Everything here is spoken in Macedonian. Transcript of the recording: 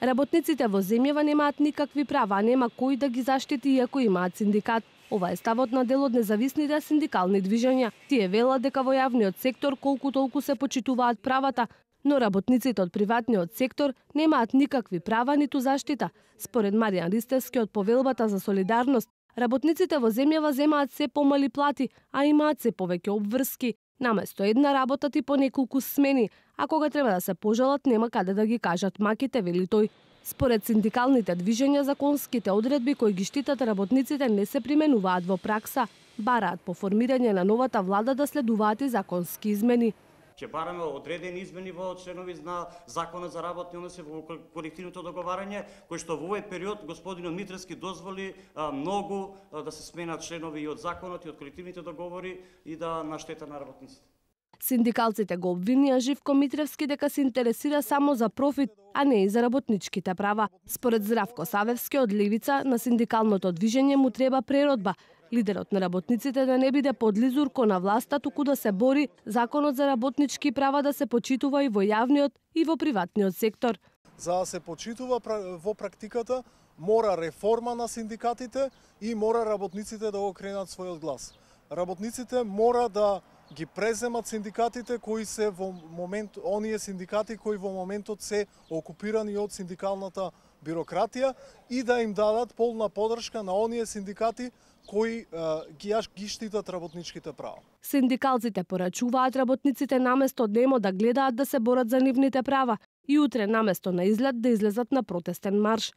Работниците во земјава немаат никакви права, а нема кој да ги заштити иако имаат синдикат. Ова е ставот на дел од независните синдикални движења. Тие велат дека во јавниот сектор колку толку се почитуваат правата, но работниците од приватниот сектор немаат никакви права ниту заштита. Според Маријан Ристевски од Повелбата за солидарност, работниците во земјава земаат се помали плати, а имаат се повеќе обврски. Наместо една работат и по неколку смени, а кога треба да се пожалат нема каде да ги кажат маките, вели тој. Според синдикалните движења, законските одредби кои ги штитат работниците не се применуваат во пракса. Бараат по формирање на новата влада да следуваат и законски измени. Ќе бараме одредени измени во членови на Законот за работни односи во колективното договарање, кој што во овој период господин Митревски дозволи многу да се сменат членови и од законот и од колективните договори и да на штета на работниците. Синдикалците го обвинија Живко Митревски дека се интересира само за профит, а не и за работничките права. Според Здравко Савевски од Левица, на синдикалното движење му треба преродба. Лидерот на работниците да не биде подлизурко на власта, туку да се бори законот за работнички права да се почитува и во јавниот и во приватниот сектор. За да се почитува во практиката, мора реформа на синдикатите и мора работниците да го кренат својот глас. Работниците мора да ги преземат синдикатите кои се во момент, оние синдикати кои во моментот се окупирани од синдикалната бирократија и да им дадат полна поддршка на оние синдикати кои ги штитат работничките права. Синдикалците порачуваат работниците наместо дневно да гледаат да се борат за нивните права и утре наместо на излет да излезат на протестен марш.